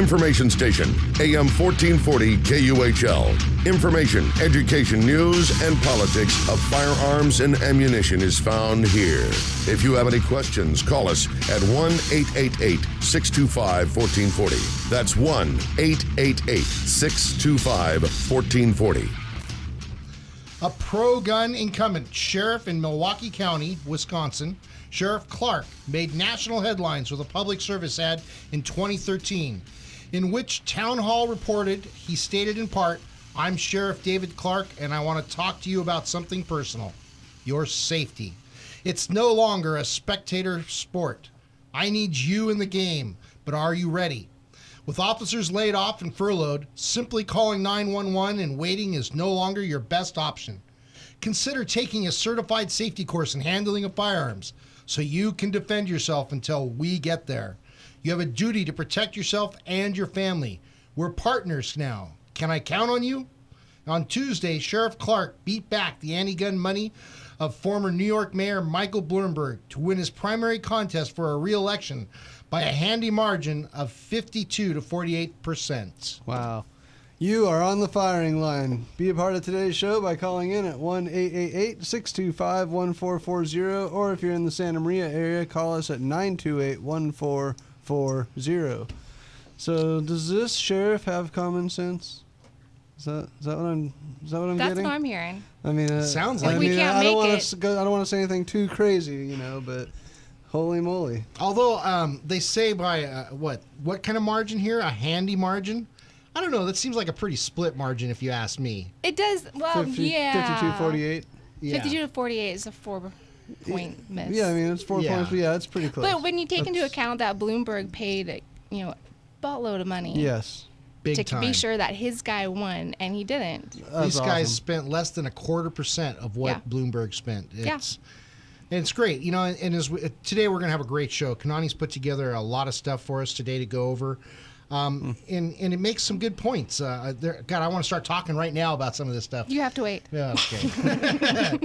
Information station, AM 1440 KUHL. Information, education, news, and politics of firearms and ammunition is found here. If you have any questions, call us at 1-888-625-1440. That's 1-888-625-1440. A pro-gun incumbent sheriff in Milwaukee County, Wisconsin, Sheriff Clark, made national headlines with a public service ad in 2013, in which Town Hall reported he stated in part, "I'm Sheriff David Clark, and I want to talk to you about something personal, your safety. It's no longer a spectator sport. I need you in the game, but are you ready? With officers laid off and furloughed, simply calling 911 and waiting is no longer your best option. Consider taking a certified safety course in handling of firearms so you can defend yourself until we get there. You have a duty to protect yourself and your family. We're partners now. Can I count on you?" On Tuesday, Sheriff Clark beat back the anti-gun money of former New York Mayor Michael Bloomberg to win his primary contest for a re-election by a handy margin of 52 to 48%. Wow. You are on the firing line. Be a part of today's show by calling in at 1-888-625-1440, or if you're in the Santa Maria area, call us at 928-1440. So, does this sheriff have common sense? Is that what I'm getting? That's what I'm hearing. I mean, sounds I like we mean, can't I don't make want it. to. I don't want to say anything too crazy, but holy moly! Although they say by what kind of margin here? A handy margin? I don't know. That seems like a pretty split margin, if you ask me. It does. Well, 52-48. Yeah. 52 to 48 is a 4-point miss. Yeah, I mean it's 4 Yeah. points, but yeah, it's pretty close. But when you take into account that Bloomberg paid, a boatload of money Yes. Big to time. be sure that his guy won, and he didn't. These That's guys awesome. spent less than 0.25% of what Yeah. Bloomberg spent. Yeah. And it's great. And today we're going to have a great show. Kanani's put together a lot of stuff for us today to go over. And it makes some good points. God, I want to start talking right now about some of this stuff. You have to wait. Yeah, okay.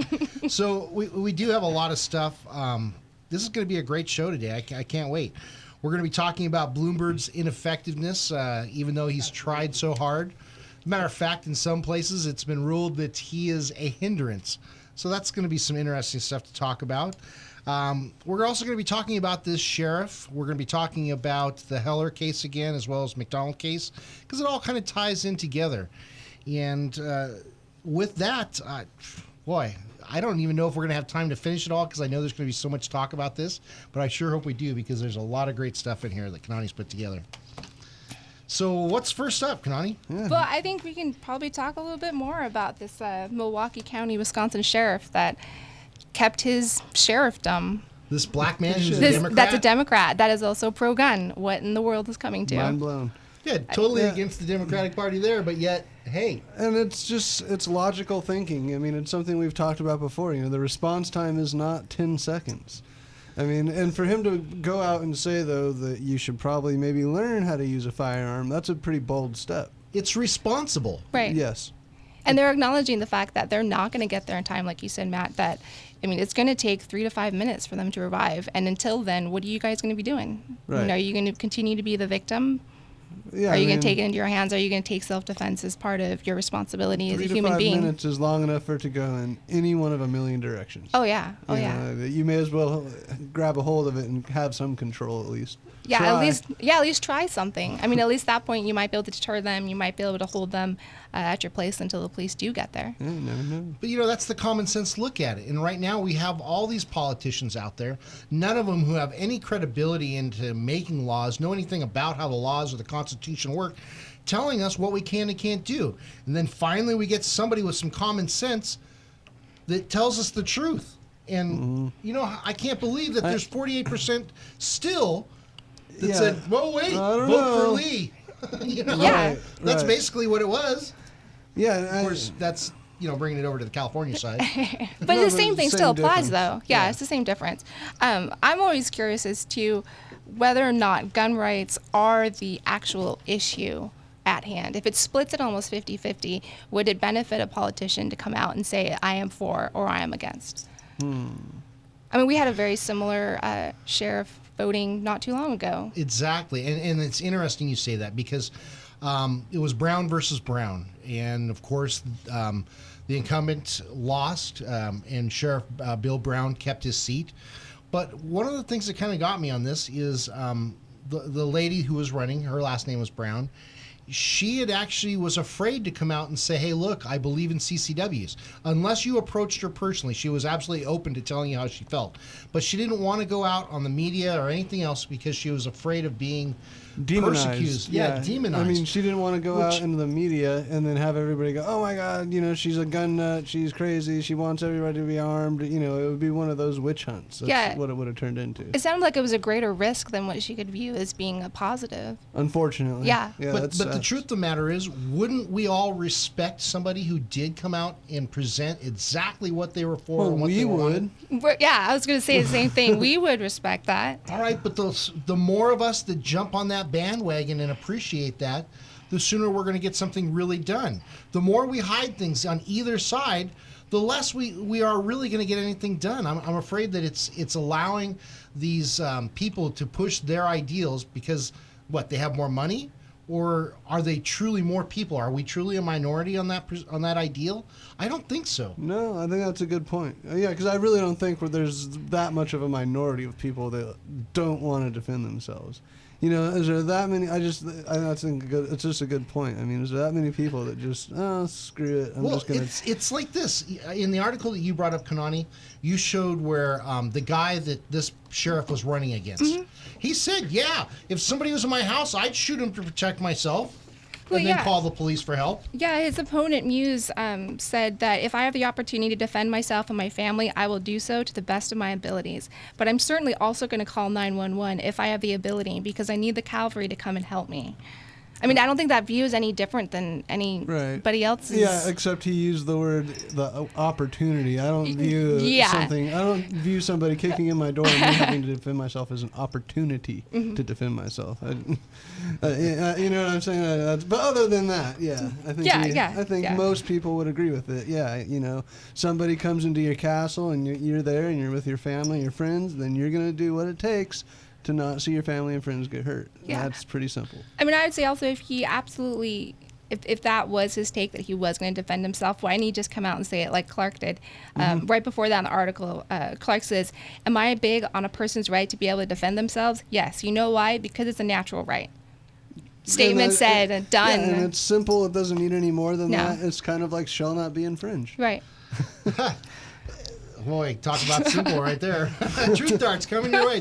So we do have a lot of stuff. This is going to be a great show today. I can't wait. We're going to be talking about Bloomberg's ineffectiveness, even though he's tried so hard. Matter of fact, in some places, it's been ruled that he is a hindrance. So that's going to be some interesting stuff to talk about. We're also going to be talking about this sheriff. We're going to be talking about the Heller case again, as well as McDonald case, because it all kind of ties in together. And with that, boy, I don't even know if we're going to have time to finish it all, because I know there's going to be so much talk about this, but I sure hope we do, because there's a lot of great stuff in here that Kanani's put together. So what's first up, Kanani? Well, I think we can probably talk a little bit more about this Milwaukee County, Wisconsin sheriff that kept his sheriffdom. This black man who's a This- Democrat? That's a Democrat. That is also pro-gun. What in the world is coming to? Mind blown. Yeah, totally Yeah. against the Democratic Party there, but yet, hey. And it's logical thinking. I mean, it's something we've talked about before. The response time is not 10 seconds. I mean, and for him to go out and say, though, that you should probably maybe learn how to use a firearm, that's a pretty bold step. It's responsible. Right. Yes. And they're acknowledging the fact that they're not going to get there in time, like you said, Matt, it's going to take 3 to 5 minutes for them to revive. And until then, what are you guys going to be doing? Right. Are you going to continue to be the victim? Yeah, Are you going to take it into your hands? Are you going to take self-defense as part of your responsibility as a 3 to human 5 being? minutes is long enough for it to go in any one of a million directions. Oh, yeah. Oh, yeah. You may as well grab a hold of it and have some control at least. Yeah, Try. at least try something. I mean, at least at that point, you might be able to deter them. You might be able to hold them at your place until the police do get there. Yeah, you never know. But, that's the common sense look at it. And right now we have all these politicians out there, none of them who have any credibility into making laws, know anything about how the laws or the Constitution work, telling us what we can and can't do. And then finally we get somebody with some common sense that tells us the truth. And, I can't believe that there's 48% still that said, well, wait, vote for Lee. Yeah. That's Right. basically what it was. Yeah, Of course, that's, bringing it over to the California side. But No, the same thing same still applies, difference. though. Yeah, it's the same difference. I'm always curious as to whether or not gun rights are the actual issue at hand. If it splits at almost 50-50, would it benefit a politician to come out and say, I am for or I am against? I mean, we had a very similar sheriff voting not too long ago. Exactly. And it's interesting you say that because it was Brown versus Brown. And, of course, the incumbent lost, and Sheriff Bill Brown kept his seat. But one of the things that kind of got me on this is the lady who was running, her last name was Brown. She had actually was afraid to come out and say, hey, look, I believe in CCWs. Unless you approached her personally, she was absolutely open to telling you how she felt. But she didn't want to go out on the media or anything else because she was afraid of being demonized. Yeah, demonized. I mean, she didn't want to go out into the media and then have everybody go, oh my God, she's a gun nut, she's crazy, she wants everybody to be armed. It would be one of those witch hunts. That's what it would have turned into. It sounded like it was a greater risk than what she could view as being a positive. Unfortunately. Yeah. But the truth of the matter is, wouldn't we all respect somebody who did come out and present exactly what they were for and what they wanted? Yeah, I was going to say the same thing. We would respect that. All right, but the more of us that jump on that bandwagon and appreciate that, the sooner we're going to get something really done. The more we hide things on either side, the less we are really going to get anything done. I'm afraid that it's allowing these people to push their ideals because, they have more money? Or are they truly more people? Are we truly a minority on that ideal? I don't think so. No, I think that's a good point. Yeah, because I really don't think there's that much of a minority of people that don't want to defend themselves. Is there that many? I think it's just a good point. I mean, is there that many people that just, screw it? It's like this. In the article that you brought up, Kanani, you showed where the guy that this sheriff was running against, he said, yeah, if somebody was in my house, I'd shoot him to protect myself. And then call the police for help? Yeah, his opponent, Muse, said that if I have the opportunity to defend myself and my family, I will do so to the best of my abilities. But I'm certainly also going to call 911 if I have the ability because I need the cavalry to come and help me. I mean, I don't think that view is any different than anybody else's. Yeah, except he used the opportunity. I don't view something. I don't view somebody kicking in my door and me having to defend myself as an opportunity to defend myself. You know what I'm saying? But other than that, I think most people would agree with it. Yeah, somebody comes into your castle and you're there and you're with your family, your friends, then you're gonna do what it takes to not see your family and friends get hurt. Yeah. That's pretty simple. I mean, I would say also if he absolutely, if that was his take that he was going to defend himself, why didn't he just come out and say it like Clark did? Right before that in the article, Clark says, am I big on a person's right to be able to defend themselves? Yes. You know why? Because it's a natural right. Statement said and done. Yeah, and it's simple. It doesn't need any more than that. It's kind of like shall not be infringed. Right. Boy, talk about simple right there. Truth darts coming your way.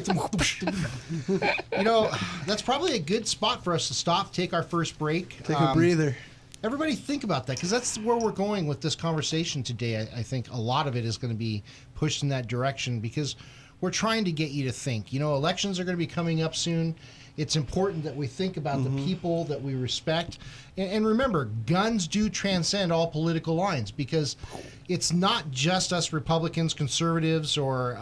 That's probably a good spot for us to stop, take our first break. Take a breather. Everybody think about that because that's where we're going with this conversation today. I think a lot of it is going to be pushed in that direction because we're trying to get you to think. Elections are going to be coming up soon. It's important that we think about the people that we respect. And remember, guns do transcend all political lines because it's not just us Republicans, conservatives, or,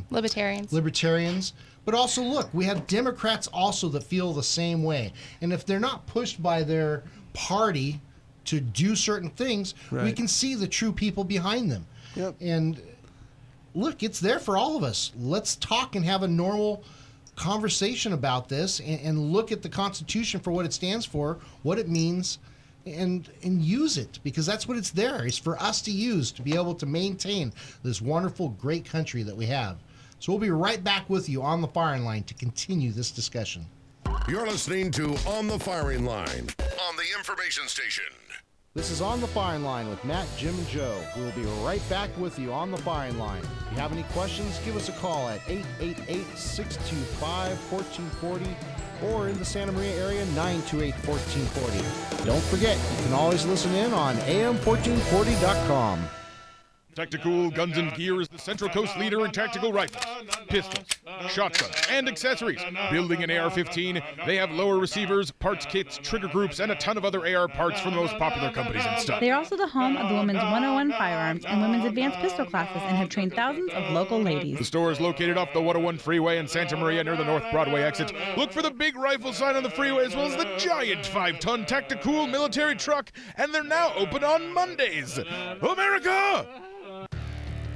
libertarians. But also, look, we have Democrats also that feel the same way. And if they're not pushed by their party to do certain things, we can see the true people behind them. Yep. And look, it's there for all of us. Let's talk and have a normal conversation about this and look at the Constitution for what it stands for, what it means, and use it because that's what it's there. It's for us to use to be able to maintain this wonderful, great country that we have. So we'll be right back with you on the firing line to continue this discussion. You're listening to On the Firing Line on the information station. This is On the Firing Line with Matt, Jim, and Joe. We'll be right back with you on the firing line. If you have any questions, give us a call at 888-625-1440 or in the Santa Maria area, 928-1440. Don't forget, you can always listen in on am1440.com. Tactical Guns and Gear is the Central Coast leader in tactical rifles, pistols, shotguns, and accessories. Building an AR-15, they have lower receivers, parts kits, trigger groups, and a ton of other AR parts from the most popular companies and stuff. They are also the home of the Women's 101 Firearms and Women's Advanced Pistol classes and have trained thousands of local ladies. The store is located off the 101 freeway in Santa Maria near the North Broadway exit. Look for the big rifle sign on the freeway as well as the giant 5-ton Tactical military truck, and they're now open on Mondays. America!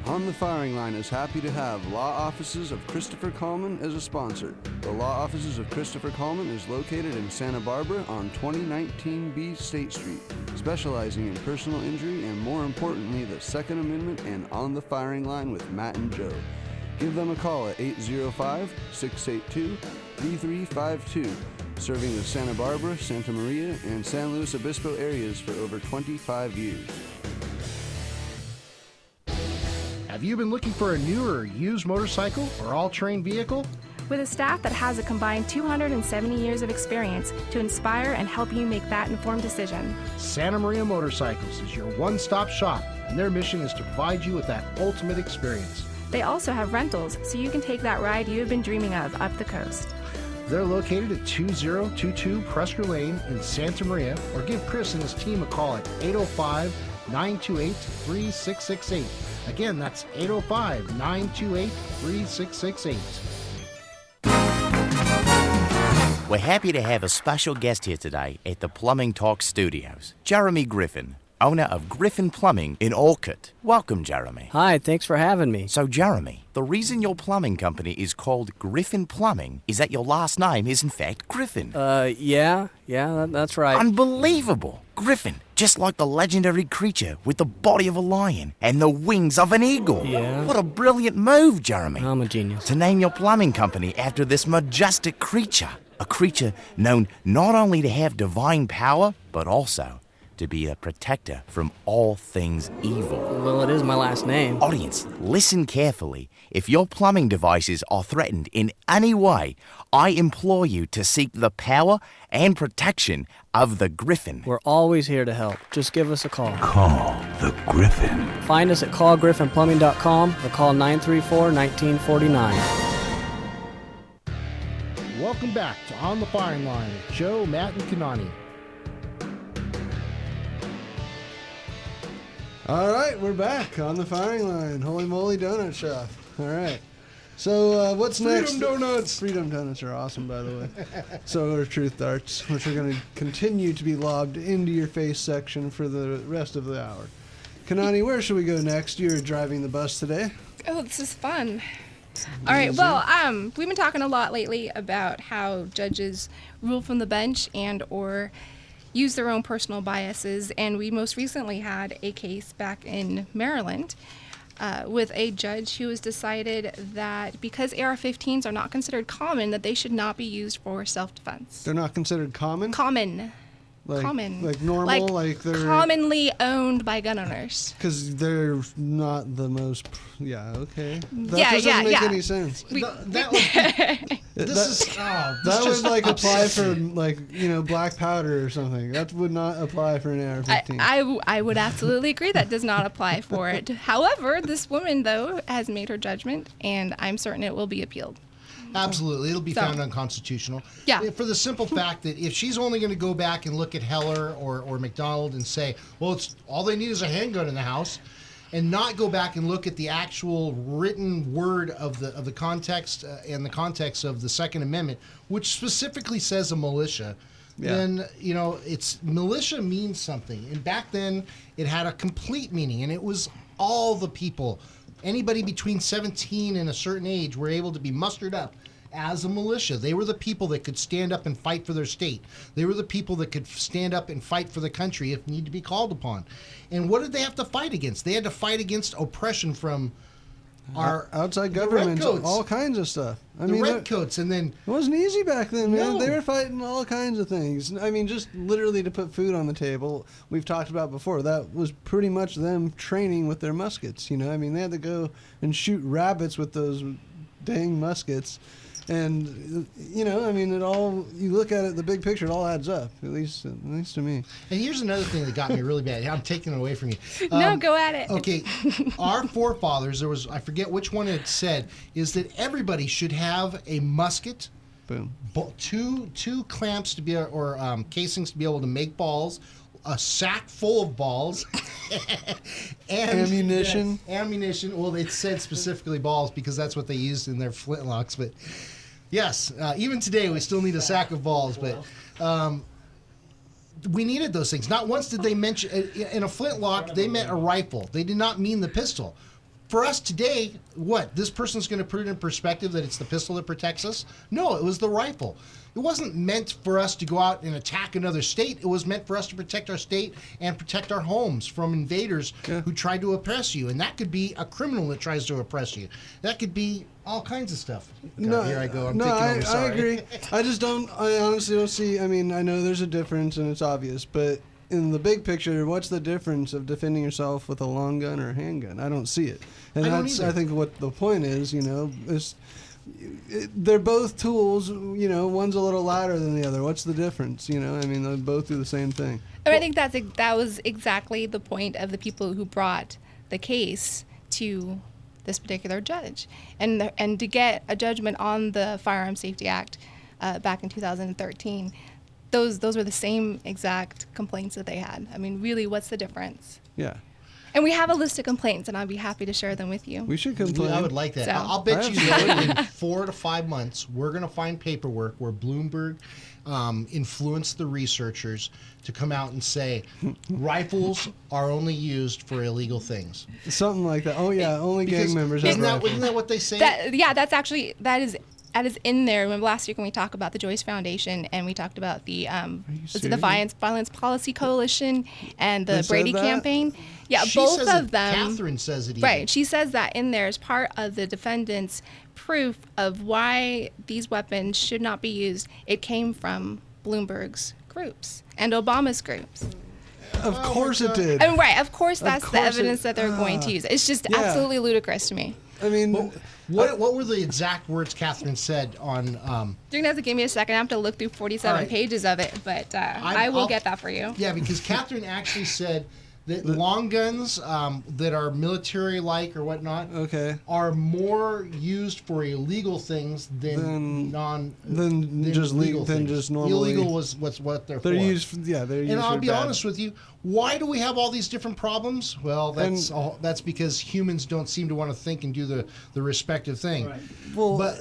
On the Firing Line is happy to have Law Offices of Christopher Coleman as a sponsor. The Law Offices of Christopher Coleman is located in Santa Barbara on 2019B State Street, specializing in personal injury and, more importantly, the Second Amendment and On the Firing Line with Matt and Joe. Give them a call at 805-682-3352, serving the Santa Barbara, Santa Maria, and San Luis Obispo areas for over 25 years. Have you been looking for a new or used motorcycle or all-terrain vehicle? With a staff that has a combined 270 years of experience to inspire and help you make that informed decision. Santa Maria Motorcycles is your one-stop shop, and their mission is to provide you with that ultimate experience. They also have rentals, so you can take that ride you have been dreaming of up the coast. They're located at 2022 Presker Lane in Santa Maria, or give Chris and his team a call at 805-928-3668. Again, that's 805-928-3668. We're happy to have a special guest here today at the Plumbing Talk Studios, Jeremy Griffin, owner of Griffin Plumbing in Orcutt. Welcome, Jeremy. Hi, thanks for having me. So, Jeremy, the reason your plumbing company is called Griffin Plumbing is that your last name is, in fact, Griffin. Yeah, that's right. Unbelievable! Griffin, just like the legendary creature with the body of a lion and the wings of an eagle. Yeah. What a brilliant move, Jeremy. I'm a genius. To name your plumbing company after this majestic creature. A creature known not only to have divine power, but also to be a protector from all things evil. Well, it is my last name. Audience, listen carefully. If your plumbing devices are threatened in any way, I implore you to seek the power and protection of the Griffin. We're always here to help. Just give us a call. Call the Griffin. Find us at callgriffinplumbing.com or call 934-1949. Welcome back to On the Firing Line with Joe, Matt, and Kanani. All right, we're back on the Firing Line. Holy moly donut shop. All right. So what's next? Freedom Donuts. Freedom Donuts are awesome, by the way. So are Truth Darts, which are going to continue to be lobbed into your face section for the rest of the hour. Kanani, where should we go next? You're driving the bus today. Oh, this is fun. All right. Well, we've been talking a lot lately about how judges rule from the bench and or use their own personal biases, and we most recently had a case back in Maryland with a judge who has decided that because AR-15s are not considered common, that they should not be used for self-defense. They're not considered common? Common. Like Like normal? Like they're commonly owned by gun owners. Because they're not the most... Yeah, okay. That Yeah, doesn't make yeah. any sense. That would like apply for black powder or something. That would not apply for an AR-15. I would absolutely agree that does not apply for it. However, this woman, though, has made her judgment, and I'm certain it will be appealed. Absolutely. It'll be found unconstitutional. Yeah. For the simple fact that if she's only going to go back and look at Heller or McDonald and say, well, it's all they need is a handgun in the house, and not go back and look at the actual written word of the context and the context of the Second Amendment, which specifically says a militia, then, it's militia means something. And back then, it had a complete meaning, and it was all the people. Anybody between 17 and a certain age were able to be mustered up as a militia. They were the people that could stand up and fight for their state. They were the people that could stand up and fight for the country if need to be called upon. And what did they have to fight against? They had to fight against oppression from our outside government, all kinds of stuff. Redcoats, and then it wasn't easy back then, man. No. They were fighting all kinds of things. I mean, just literally to put food on the table. We've talked about before. That was pretty much them training with their muskets. They had to go and shoot rabbits with those dang muskets. And it all, you look at it, the big picture, it all adds up, at least to me. And here's another thing that got me really bad. I'm taking it away from you. No, go at it. Okay, our forefathers, I forget which one it said, is that everybody should have a musket, boom, two clamps to be, or casings to be able to make balls, a sack full of balls, and ammunition. Ammunition. Well, it said specifically balls because that's what they used in their flintlocks, but. Yes, even today we still need a sack of balls, but we needed those things. Not once did they mention, in a flintlock, they meant a rifle. They did not mean the pistol. for us today, what? This person's going to put it in perspective that it's the pistol that protects us? No, it was the rifle. It wasn't meant for us to go out and attack another state. It was meant for us to protect our state and protect our homes from invaders who tried to oppress you. And that could be a criminal that tries to oppress you. That could be all kinds of stuff. God, here I go. I'm taking over. Sorry. I agree. I honestly don't see, I mean, I know there's a difference and it's obvious, but in the big picture, what's the difference of defending yourself with a long gun or a handgun? I don't see it. And I think what the point is, is they're both tools, one's a little lighter than the other. What's the difference? I mean, they both do the same thing. And I think that was exactly the point of the people who brought the case to this particular judge. And to get a judgment on the Firearm Safety Act back in 2013, those were the same exact complaints that they had. I mean, really, what's the difference? Yeah. And we have a list of complaints, and I'd be happy to share them with you. We should complain. I would like that. So. I'll bet you that in 4 to 5 months, we're going to find paperwork where Bloomberg influenced the researchers to come out and say rifles are only used for illegal things. Something like that. Oh, yeah, only gang members have rifles. Isn't that what they say? That is in there. Remember last week when we talked about the Joyce Foundation and we talked about the Violence Policy Coalition and the Brady campaign? Yeah, she both says of them. Catherine says it. Right, she says that in there as part of the defendant's proof of why these weapons should not be used. It came from Bloomberg's groups and Obama's groups. Of course it did. And right, of course that's the evidence that they're going to use. It's just absolutely ludicrous to me. I mean, what were the exact words Catherine said on? You're gonna have to give me a second. I have to look through 47 pages of it, but I'll get that for you. Yeah, because Catherine actually said that long guns that are military-like or whatnot are more used for illegal things than just legal than things. Just normally. Illegal was what they're for. Used. Yeah, they're used. And I'll for be bad. honest with you. Why do we have all these different problems? Well, that's because humans don't seem to want to think and do the respective thing. Right. Well, but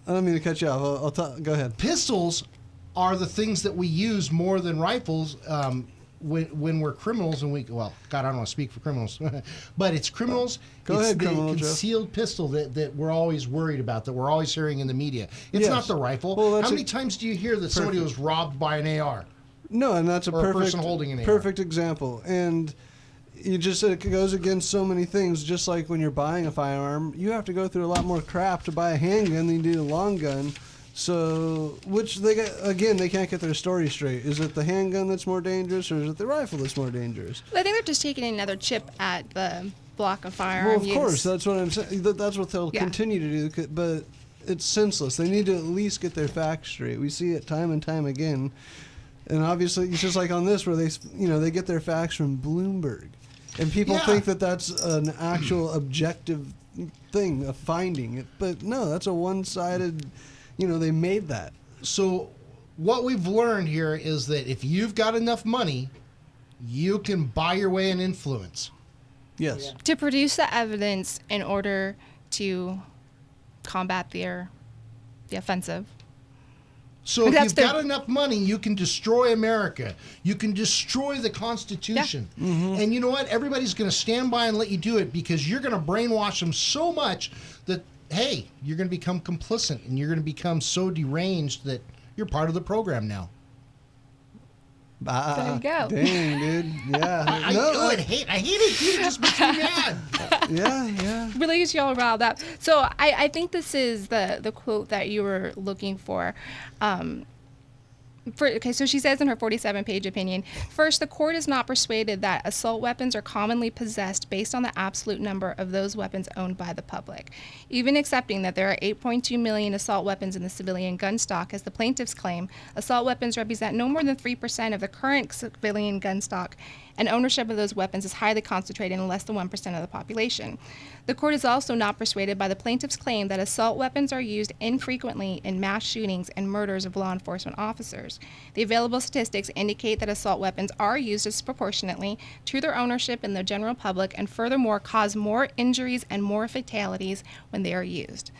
I don't mean to cut you off. Go ahead. Pistols are the things that we use more than rifles. When we're criminals and God, I don't want to speak for criminals, but it's criminals. Go ahead, the criminal concealed pistol that we're always worried about, that we're always hearing in the media. It's not the rifle. Well, how many times do you hear that somebody was robbed by an AR? No, and that's a person holding an AR. Perfect example. And you just said it goes against so many things. Just like when you're buying a firearm, you have to go through a lot more crap to buy a handgun than you do a long gun. So, they can't get their story straight. Is it the handgun that's more dangerous, or is it the rifle that's more dangerous? Well, I think they're just taking another chip at the block of firearm Well, of course, that's what I'm saying. That's what they'll continue to do, but it's senseless. They need to at least get their facts straight. We see it time and time again. And obviously, it's just like on this, where they get their facts from Bloomberg. And people think that that's an actual objective thing, a finding. But no, that's a one-sided... they made that. So what we've learned here is that if you've got enough money, you can buy your way in influence. Yes. To produce the evidence in order to combat the offensive. So if you've got enough money, you can destroy America. You can destroy the Constitution. Yeah. Mm-hmm. And you know what? Everybody's going to stand by and let you do it because you're going to brainwash them so much that hey, you're going to become complicit and you're going to become so deranged that you're part of the program now. There you go. Dang, dude. Yeah. I hate it. You just makes me mad. Yeah. Really gets you all riled up. So I think this is the quote that you were looking for. So she says in her 47-page opinion, first, the court is not persuaded that assault weapons are commonly possessed based on the absolute number of those weapons owned by the public. Even accepting that there are 8.2 million assault weapons in the civilian gun stock, as the plaintiffs claim, assault weapons represent no more than 3% of the current civilian gun stock, and ownership of those weapons is highly concentrated in less than 1% of the population. The court is also not persuaded by the plaintiff's claim that assault weapons are used infrequently in mass shootings and murders of law enforcement officers. The available statistics indicate that assault weapons are used disproportionately to their ownership in the general public and furthermore cause more injuries and more fatalities when they are used.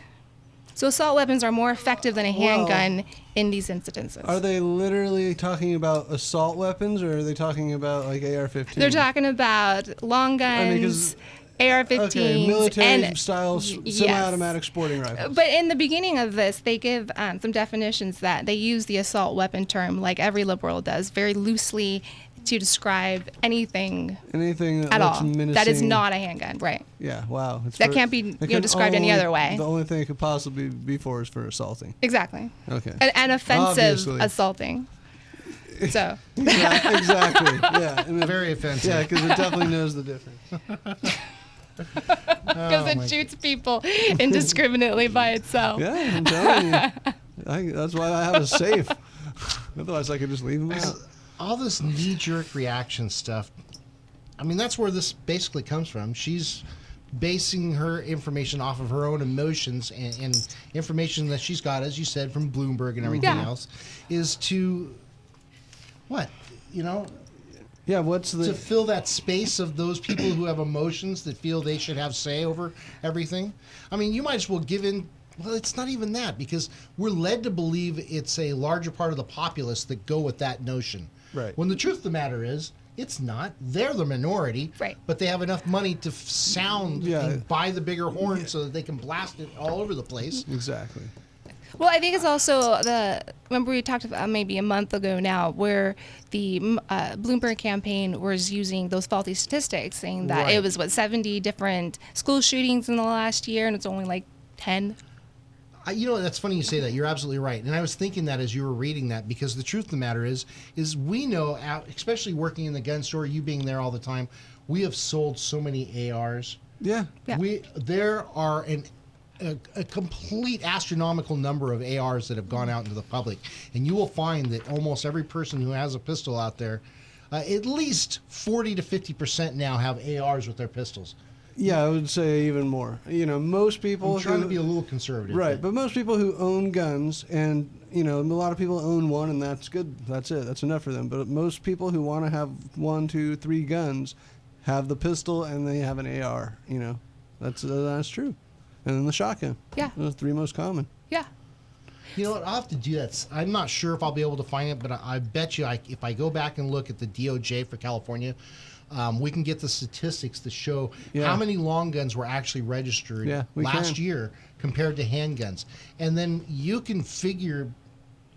So assault weapons are more effective than a handgun in these incidences. Are they literally talking about assault weapons, or are they talking about like AR-15? They're talking about long guns. AR-15s, Okay, military and style yes. semi-automatic sporting rifles. But in the beginning of this, they give some definitions that they use the assault weapon term, like every liberal does, very loosely to describe anything at all. menacing. That is not a handgun, right? Yeah, wow. That can't be described any other way. The only thing it could possibly be for is for assaulting. Exactly. Okay. And offensive Obviously. assaulting. So. Exactly. Yeah. And Very offensive. Yeah, because it definitely knows the difference. Because it shoots people indiscriminately by itself. Yeah, I'm telling you. That's why I have a safe. Otherwise, I could just leave them out. All this knee-jerk reaction stuff, I mean, that's where this basically comes from. She's basing her information off of her own emotions and information that she's got, as you said, from Bloomberg and everything else, is to, what, you know? Yeah, to fill that space of those people who have emotions that feel they should have say over everything. I mean, you might as well give in. Well, it's not even that, because we're led to believe it's a larger part of the populace that go with that notion. Right. When the truth of the matter is, it's not. They're the minority. Right. But they have enough money to sound and buy the bigger horn so that they can blast it all over the place. Exactly. Well, I think it's also remember we talked about maybe a month ago now, where the Bloomberg campaign was using those faulty statistics, saying that it was 70 different school shootings in the last year, and it's only like 10. You know, that's funny you say that. You're absolutely right. And I was thinking that as you were reading that, because the truth of the matter is we know, especially working in the gun store, you being there all the time, we have sold so many ARs. Yeah. There are a complete astronomical number of ARs that have gone out into the public. And you will find that almost every person who has a pistol out there, at least 40 to 50% now have ARs with their pistols. Yeah, I would say even more. You know, most people... I'm trying to be a little conservative. Right, but most people who own guns, and, you know, a lot of people own one, and that's good. That's it. That's enough for them. But most people who want to have 1, 2, 3 guns have the pistol, and they have an AR, you know. That's true. And then the shotgun. Yeah. Those are the 3 most common. Yeah. You know what? I'll have to do that. I'm not sure if I'll be able to find it, but I bet you if I go back and look at the DOJ for California, we can get the statistics to show how many long guns were actually registered last year compared to handguns. And then you can figure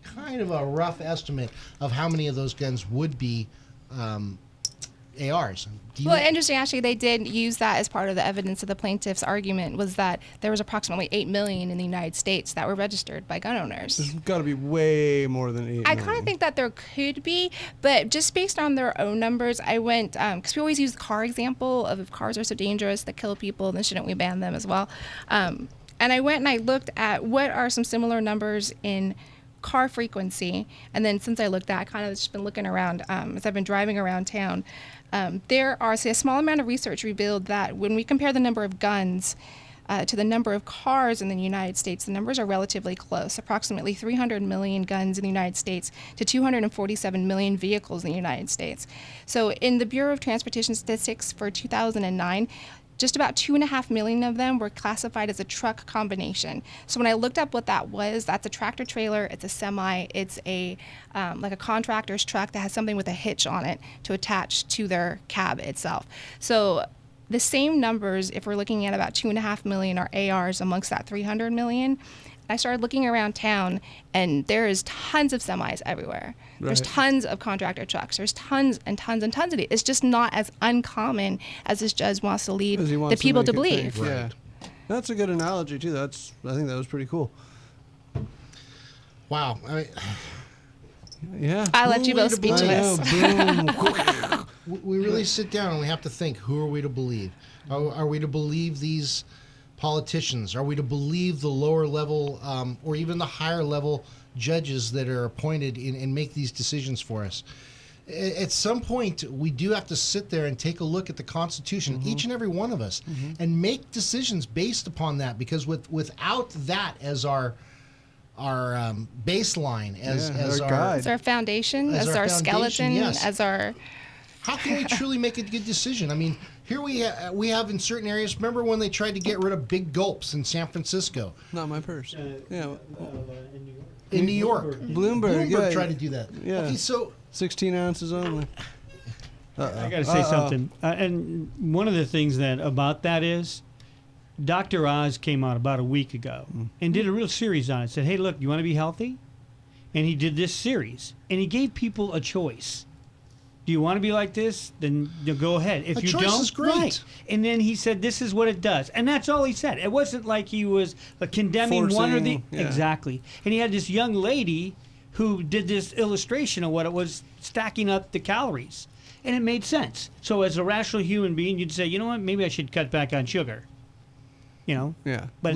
kind of a rough estimate of how many of those guns would be ARs. Well, interesting, actually, they did use that as part of the evidence of the plaintiff's argument, was that there was approximately 8 million in the United States that were registered by gun owners. There's got to be way more than 8 million. I kind of think that there could be, but just based on their own numbers, I went, because we always use the car example of if cars are so dangerous that kill people, then shouldn't we ban them as well? And I went and I looked at what are some similar numbers in car frequency, and then since I looked at, I kind of just been looking around as I've been driving around town. There are, say, a small amount of research revealed that when we compare the number of guns to the number of cars in the United States, the numbers are relatively close. Approximately 300 million guns in the United States to 247 million vehicles in the United States. So in the Bureau of Transportation Statistics for 2009, just about 2.5 million of them were classified as a truck combination. So when I looked up what that was, that's a tractor trailer, it's a semi, it's a like a contractor's truck that has something with a hitch on it to attach to their cab itself. So the same numbers, if we're looking at about 2.5 million are ARs amongst that 300 million. I started looking around town, and there is tons of semis everywhere. Right. There's tons of contractor trucks. There's tons and tons and tons of it. It's just not as uncommon as this judge wants to lead the people to believe. Right. Yeah. That's a good analogy, too. I think that was pretty cool. Wow. Yeah. I left you both speechless. We really sit down and we have to think, who are we to believe? Are we to believe these politicians? Are we to believe the lower level or even the higher level judges that are appointed and make these decisions for us? At some point, we do have to sit there and take a look at the Constitution, each and every one of us, and make decisions based upon that, because without that as our baseline, as our guide, as our foundation, as our skeleton, as our... How can we truly make a good decision? I mean, here we have in certain areas. Remember when they tried to get rid of big gulps in San Francisco? Not my purse. In New York. Bloomberg tried to do that. Yeah. Okay, so 16 ounces only. I got to say something. And one of the things about that is Dr. Oz came out about a week ago and did a real series on it. Said, hey, look, you want to be healthy? And he did this series. And he gave people a choice. Do you want to be like this? Then go ahead. If you choice don't, is great. right. And then he said, this is what it does. And that's all he said. It wasn't like he was condemning one or the... Yeah. Exactly. And he had this young lady who did this illustration of what it was, stacking up the calories. And it made sense. So as a rational human being, you'd say, you know what, maybe I should cut back on sugar. You know? Yeah. But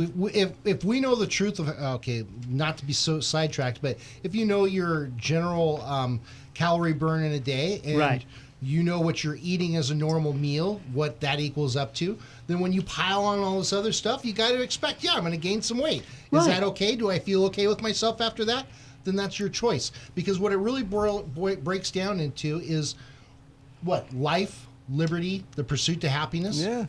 if we know the truth of, okay, not to be so sidetracked, but if you know your general calorie burn in a day and Right. you know what you're eating as a normal meal, what that equals up to, then when you pile on all this other stuff, you got to expect, I'm going to gain some weight. Right. Is that okay? Do I feel okay with myself after that? Then that's your choice. Because what it really breaks down into is what? Life, liberty, the pursuit to happiness. Yeah.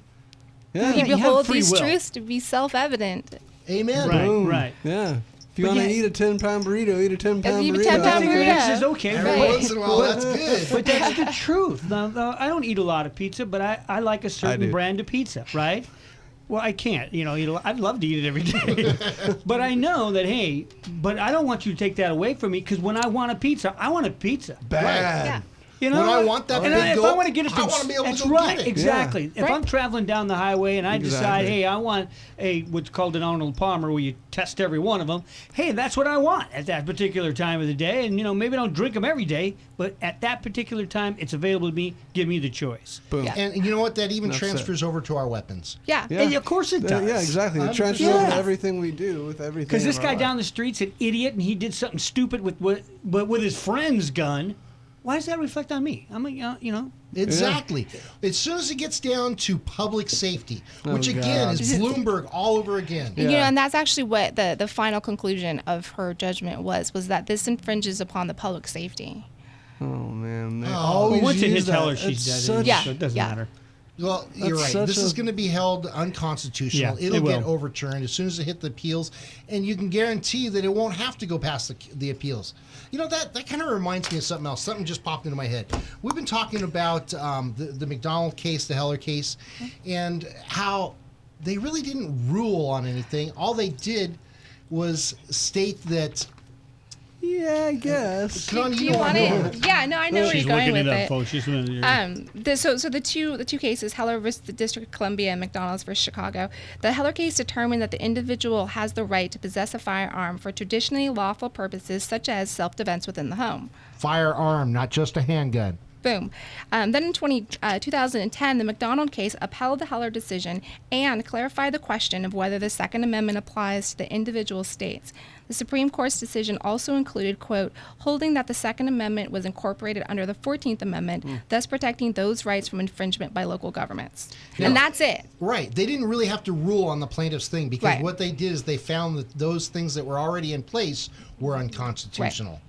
We Yeah. you have behold free these will. truths to be self-evident. Amen. Right, Boom. right. Yeah. If you But want to yeah. eat a 10-pound burrito, eat a 10-pound Eat a burrito. 10-pound burrito. This is okay. Every Right. once in a while, that's good. But that's the truth. Now, I don't eat a lot of pizza, but I like a certain do. brand of pizza, right? Well, I can't, eat I'd love to eat it every day. But I know that, hey, but I don't want you to take that away from me because when I want a pizza, I want a pizza. Bad. Yeah. You know, When I want that and big if I gulp, want to get it I from, wanna be able to that's go right, get it. exactly. If Right. I'm traveling down the highway and I decide, Exactly. hey, I want what's called an Arnold Palmer, where you test every one of them. Hey, that's what I want at that particular time of the day, and maybe I don't drink them every day, but at that particular time, it's available to me. Give me the choice. Boom. Yeah. And you know what? That even That's transfers over to our weapons. Yeah. Yeah. And of course it does. Yeah, exactly. It 100%. transfers over Yeah. to everything we do with everything. Because this in guy our down life. the street's an idiot, and he did something stupid with his friend's gun. Why does that reflect on me? I'm Exactly. As soon as it gets down to public safety, which Oh, again God. is Bloomberg all over again. Yeah. And that's actually what the final conclusion of her judgment was that this infringes upon the public safety. Oh man, they Oh. always Well, once it use hits that. Heller, she's It's dead. such- Yeah. So it doesn't Yeah. matter. Well, you're That's right. This such is a- going to be held unconstitutional. Yeah, It'll it get will. overturned as soon as it hit the appeals, and you can guarantee that it won't have to go past the appeals. That kind of reminds me of something else. Something just popped into my head. We've been talking about the McDonald case, the Heller case, and how they really didn't rule on anything. All they did was state that. Yeah, I guess. Connie, Do you you know want where I'm it? going with it. Yeah, no, I know where She's you're going looking with it up, it. folks. She's So the two cases, Heller versus the District of Columbia and McDonald's versus Chicago. The Heller case determined that the individual has the right to possess a firearm for traditionally lawful purposes such as self-defense within the home. Firearm, not just a handgun. Boom. Then in 2010, the McDonald case upheld the Heller decision and clarified the question of whether the Second Amendment applies to the individual states. The Supreme Court's decision also included, quote, holding that the Second Amendment was incorporated under the 14th Amendment, thus protecting those rights from infringement by local governments. And that's it. Right. They didn't really have to rule on the plaintiff's thing because Right. what they did is they found that those things that were already in place were unconstitutional.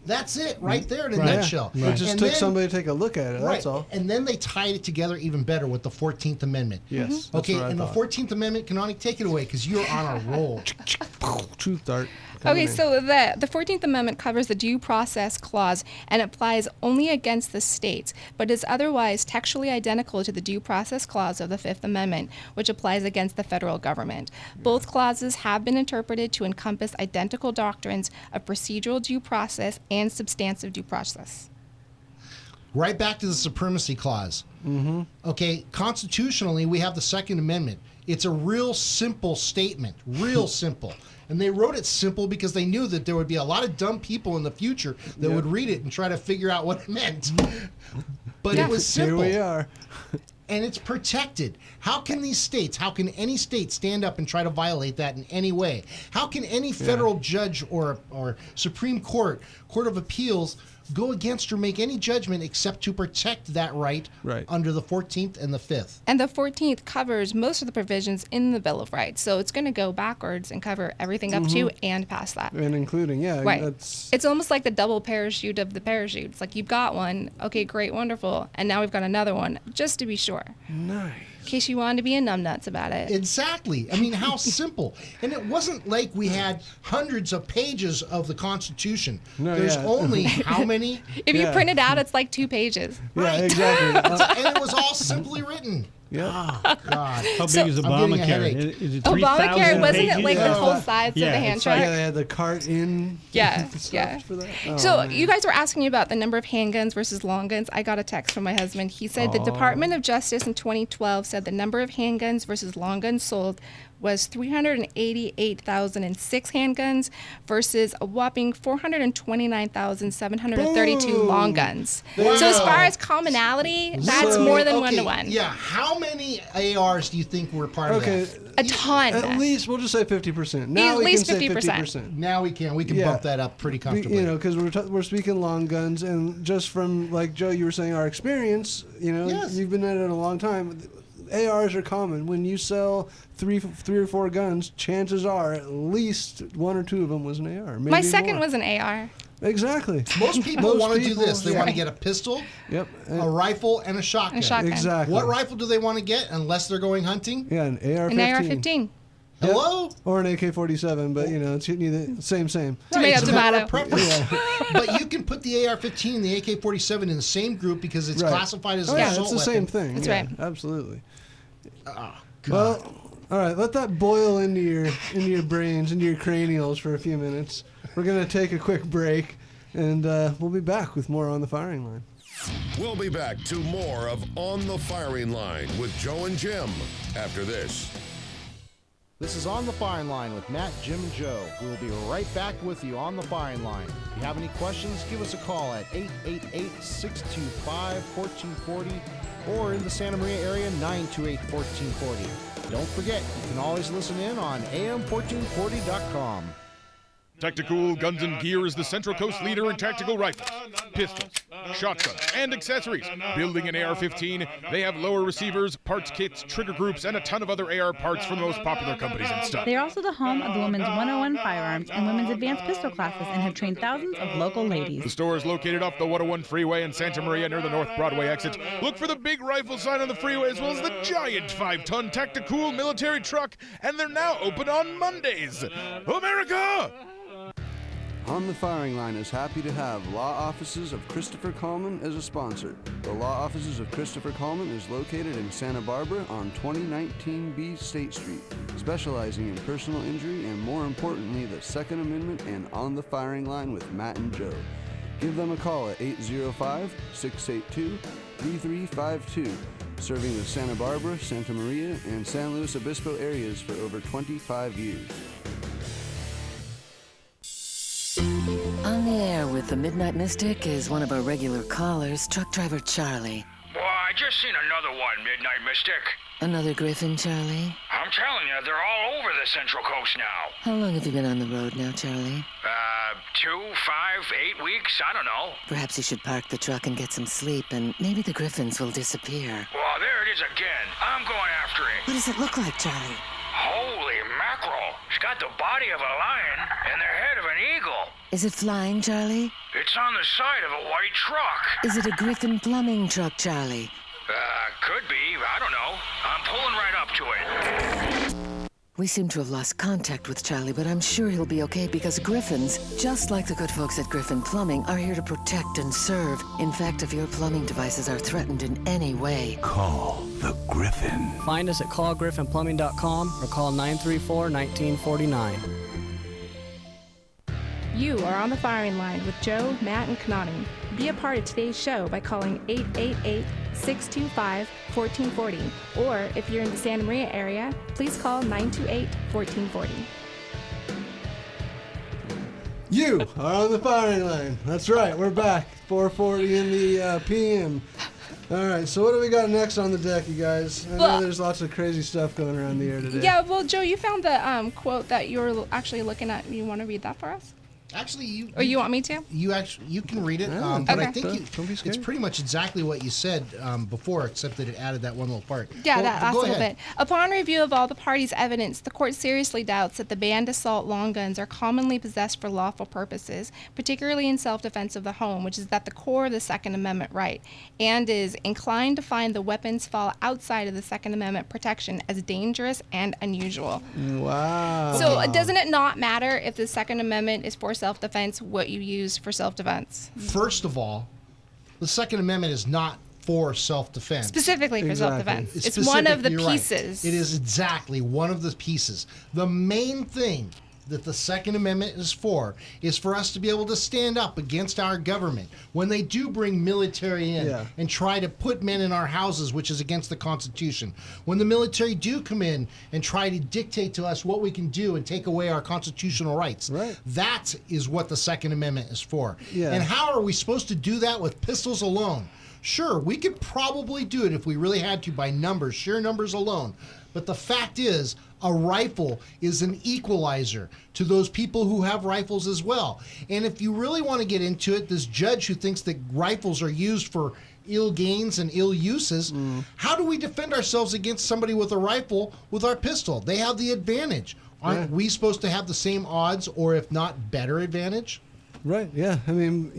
That's it right there in a nutshell. It just And took then- somebody to take a look at it. Right. That's all. And then they tied it together even better with the 14th Amendment. Yes. That's Okay, what I and the thought. 14th Amendment, Kanani, take it away because you're on a roll. Truth dart. Okay, so the 14th Amendment covers the Due Process Clause and applies only against the states, but is otherwise textually identical to the Due Process Clause of the Fifth Amendment, which applies against the federal government. Both clauses have been interpreted to encompass identical doctrines of procedural due process and substantive due process. Right back to the Supremacy Clause. Mm-hmm. Okay, constitutionally, we have the Second Amendment. It's a real simple statement, real simple. And they wrote it simple because they knew that there would be a lot of dumb people in the future that would read it and try to figure out what it meant. But it was simple. Here we are. And it's protected. How can any state stand up and try to violate that in any way? How can any federal judge or Supreme Court, Court of Appeals, go against or make any judgment except to protect that right under the 14th and the 5th? And the 14th covers most of the provisions in the Bill of Rights, so it's going to go backwards and cover everything up to and past that. And including, Right. That's, It's almost like the double parachute of the parachute. It's like you've got one, okay, great, wonderful, and now we've got another one, just to be sure. store. Nice. In case you wanted to be a numbnuts about it. Exactly. I mean, how simple. And it wasn't like we had hundreds of pages of the Constitution. No, There's yeah. only how many? If you print it out, it's like 2 pages. Yeah, exactly. And it was all simply written. Yeah. Oh, God. How big So- is I'm getting a Obamacare? headache. Is it Obamacare, 3,000 wasn't pages? it like the whole sides of the hand it's truck? Yeah, they had the cart in. Yeah, stuff yeah. For that. Oh, So man. you guys were asking me about the number of handguns versus long guns. I got a text from my husband. He said the Department of Justice in 2012 said the number of handguns versus long guns sold was 388,006 handguns versus a whopping 429,732 long guns. Wow. So as far as commonality, that's So, more than okay, 1 to 1. Yeah. How many ARs do you think were part of Okay. that? A ton. At least we'll just say 50%. Now At we least can say 50%. 50%. Now we can Yeah. bump that up pretty comfortably. You know, because we're speaking long guns, and just from like Joe, you were saying our experience. You know, Yes. you've been at it a long time. ARs are common. When you sell three or four guns, chances are at least 1 or 2 of them was an AR. Maybe My second more. was an AR. Exactly. Most people want to do this. They want to get a pistol, Yep. a rifle, and a shotgun. A shotgun. Exactly. What rifle do they want to get unless they're going hunting? Yeah, an AR-15. An AR-15. Yep. Hello? Or an AK-47, but you know, it's neither same. Tomato, It's a matter of tomato. preference. But you can put the AR-15 and the AK-47 in the same group because it's Right. classified as Oh, an yeah, assault it's the same weapon. thing. That's yeah, right. Absolutely. God. Well, all right. Let that boil into your brains, into your cranials for a few minutes. We're gonna take a quick break, and we'll be back with more on the firing line. We'll be back to more of On the Firing Line with Joe and Jim after this. This is On the Firing Line with Matt, Jim, and Joe. We will be right back with you on the firing line. If you have any questions, give us a call at 888-625-1440 or in the Santa Maria area, 928-1440. Don't forget, you can always listen in on am1440.com. Tactical Guns and Gear is the Central Coast leader in tactical rifles, pistols, shotguns, and accessories. Building an AR-15, they have lower receivers, parts kits, trigger groups, and a ton of other AR parts from the most popular companies and stuff. They are also the home of the Women's 101 Firearms and Women's Advanced Pistol Classes and have trained thousands of local ladies. The store is located off the 101 freeway in Santa Maria near the North Broadway exit. Look for the big rifle sign on the freeway as well as the giant 5-ton Tactical military truck, and they're now open on Mondays. America! On the Firing Line is happy to have Law Offices of Christopher Coleman as a sponsor. The Law Offices of Christopher Coleman is located in Santa Barbara on 2019B State Street, specializing in personal injury and, more importantly, the Second Amendment and On the Firing Line with Matt and Joe. Give them a call at 805-682-3352, serving the Santa Barbara, Santa Maria, and San Luis Obispo areas for over 25 years. On the air with the Midnight Mystic is one of our regular callers, truck driver Charlie. Boy, I just seen another one, Midnight Mystic. Another Griffin, Charlie? I'm telling you, they're all over the Central Coast now. How long have you been on the road now, Charlie? 2, 5, 8 weeks, I don't know. Perhaps you should park the truck and get some sleep, and maybe the Griffins will disappear. Well, there it is again. I'm going after it. What does it look like, Charlie? Holy mackerel. It's got the body of a lion and the head of an eagle. Is it flying, Charlie? It's on the side of a white truck. Is it a Griffin plumbing truck, Charlie? Could be. I don't know. I'm pulling right up to it. We seem to have lost contact with Charlie, but I'm sure he'll be okay because Griffins, just like the good folks at Griffin Plumbing, are here to protect and serve. In fact, if your plumbing devices are threatened in any way, Call the Griffin. Find us at callgriffinplumbing.com or call 934-1949. You are on the firing line with Joe, Matt, and Kanani. Be a part of today's show by calling 888-625-1440. Or if you're in the Santa Maria area, please call 928-1440. You are on the firing line. That's right. We're back. 4:40 in the p.m. All right. So what do we got next on the deck, you guys? I know there's lots of crazy stuff going around the air today. Yeah, well, Joe, you found the quote that you're actually looking at. You want to read that for us? Actually, you want me to? You can read it, Yeah, but I okay. think Don't be scared. it's pretty much exactly what you said before, except that it added that one little part. Yeah, Well, that last go little ahead. bit. Upon review of all the parties' evidence, the court seriously doubts that the banned assault long guns are commonly possessed for lawful purposes, particularly in self-defense of the home, which is at the core of the Second Amendment right, and is inclined to find the weapons fall outside of the Second Amendment protection as dangerous and unusual. Wow. So doesn't it not matter if the Second Amendment is for self-defense, what you use for self-defense? First of all, the Second Amendment is not for self-defense. Specifically for Exactly. self-defense. It's one of the You're right. pieces. It is exactly one of the pieces. The main thing that the Second Amendment is for us to be able to stand up against our government when they do bring military in Yeah. and try to put men in our houses, which is against the Constitution. When the military do come in and try to dictate to us what we can do and take away our constitutional rights. Right. That is what the Second Amendment is for. Yeah. And how are we supposed to do that with pistols alone? Sure, we could probably do it if we really had to by numbers, sheer numbers alone. But the fact is, a rifle is an equalizer to those people who have rifles as well. And if you really want to get into it, this judge who thinks that rifles are used for ill gains and ill uses, how do we defend ourselves against somebody with a rifle with our pistol? They have the advantage. Aren't we supposed to have the same odds, or if not better advantage? Right, yeah. I mean,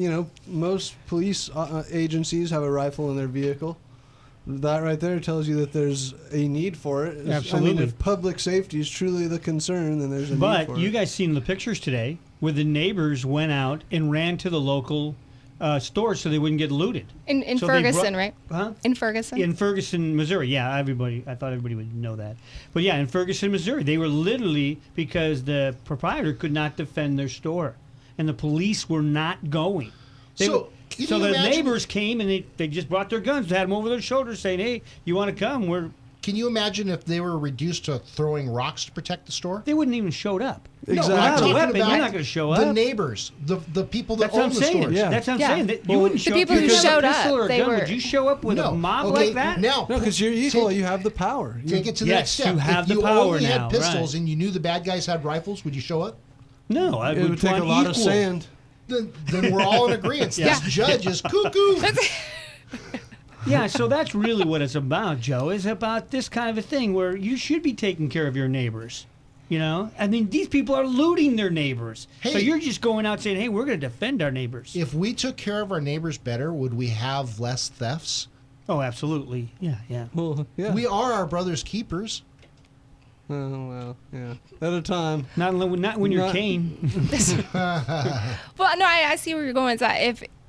most police agencies have a rifle in their vehicle. That right there tells you that there's a need for it. Absolutely. I mean, if public safety is truly the concern, then there's a need for it. But you guys seen the pictures today where the neighbors went out and ran to the local store so they wouldn't get looted. In So Ferguson, right? Huh? In Ferguson? In Ferguson, Missouri. Yeah, I thought everybody would know that. But yeah, in Ferguson, Missouri, they were literally, because the proprietor could not defend their store. And the police were not going. So the imagine- neighbors came and they just brought their guns, had them over their shoulders saying, hey, you want to come? Can you imagine if they were reduced to throwing rocks to protect the store? They wouldn't even showed up. Exactly. No, I'm without a talking weapon, about you're not going to show up. The neighbors, the people that That's what own I'm the saying. stores. Yeah. That's what I'm Yeah. saying. That Well, you wouldn't show the people up. who You have a showed up, pistol or a they gun. were- Would you show up with No. a mob Okay, like that? Now, No, because you're equal. take- You have the power. Take it to the Yes, next step. you have if the you power only now, had pistols right. and you knew the bad guys had rifles, would you show up? No, I It would take a want lot of equal. sand. Then we're all in agreement. Yeah. This judge is cuckoo. Yeah, so that's really what it's about, Joe. It's about this kind of a thing where you should be taking care of your neighbors. I mean, these people are looting their neighbors. So Hey. you're just going out saying, hey, we're going to defend our neighbors. If we took care of our neighbors better, would we have less thefts? Oh, absolutely. Yeah, yeah. Well, yeah. We are our brother's keepers. Oh, well, yeah. At a time. Not when you're Not- Kane. Well, no, I see where you're going. Is that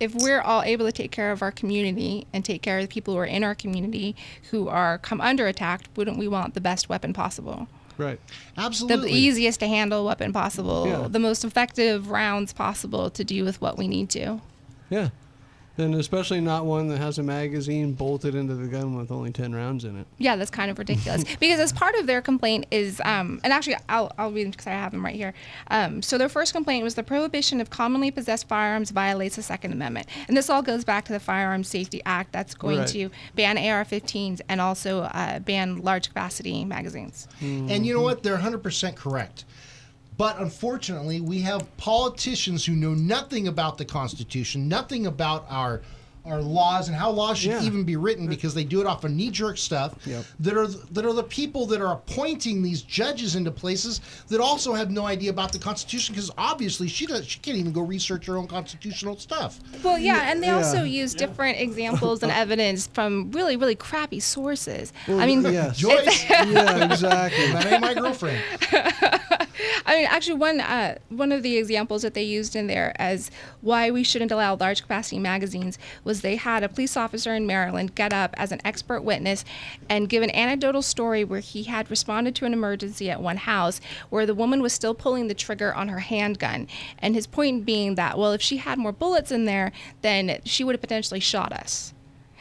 if we're all able to take care of our community and take care of the people who are in our community who are come under attack, wouldn't we want the best weapon possible? Right. Absolutely. The easiest to handle weapon possible, Yeah. the most effective rounds possible to do with what we need to. Yeah. And especially not one that has a magazine bolted into the gun with only 10 rounds in it. Yeah, that's kind of ridiculous. Because as part of their complaint is, and actually I'll read them because I have them right here. So their first complaint was the prohibition of commonly possessed firearms violates the Second Amendment. And this all goes back to the Firearms Safety Act that's going Right. to ban AR-15s and also ban large capacity magazines. And you know what? They're 100% correct. But unfortunately, we have politicians who know nothing about the Constitution, nothing about our laws and how laws should Yeah. even be written, because they do it off of knee-jerk stuff. Yep. That are the people that are appointing these judges into places that also have no idea about the Constitution, because obviously she can't even go research her own constitutional stuff. Well, yeah, and they Yeah. also use different examples and evidence from really, really crappy sources. Well, I mean, yes. Joyce, Yeah, exactly. that ain't my girlfriend. I mean, actually, one of the examples that they used in there as why we shouldn't allow large capacity magazines was they had a police officer in Maryland get up as an expert witness and give an anecdotal story where he had responded to an emergency at one house where the woman was still pulling the trigger on her handgun. And his point being that, well, if she had more bullets in there, then she would have potentially shot us.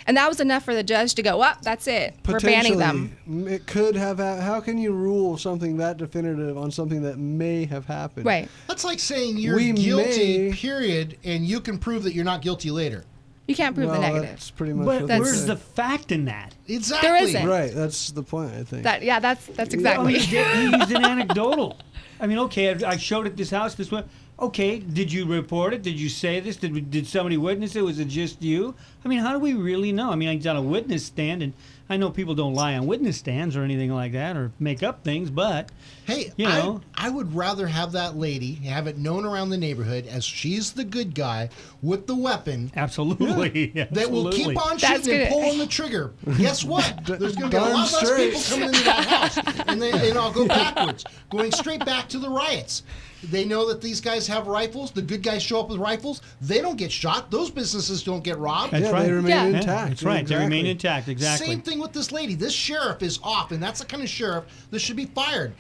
And that was enough for the judge to go, up, that's it. We're banning them. It could have. How can you rule something that definitive on something that may have happened? Right. That's like saying you're We guilty, may- period, and you can prove that you're not guilty later. You can't prove Well, the negative. that's pretty much But what they where's say. the fact in that? Exactly. There isn't. Right, that's the point, I think. That's I exactly. mean, he used an anecdotal. I mean, okay, I showed at this house this way. Okay, did you report it? Did you say this? Did somebody witness it? Was it just you? I mean, how do we really know? I mean, he's on a witness stand, and I know people don't lie on witness stands or anything like that or make up things, but hey, you know, I would rather have that lady have it known around the neighborhood as she's the good guy with the weapon. Absolutely. Yeah. That will keep on That's shooting and good. pulling the trigger. Guess what? There's going to be a Darn lot less straight. people coming into that house. And I'll go backwards, going straight back to the riots. They know that these guys have rifles. The good guys show up with rifles. They don't get shot. Those businesses don't get robbed. That's right. They remain intact. That's right. Exactly. They remain intact. Exactly. Same thing with this lady. This sheriff is off, and that's the kind of sheriff that should be fired.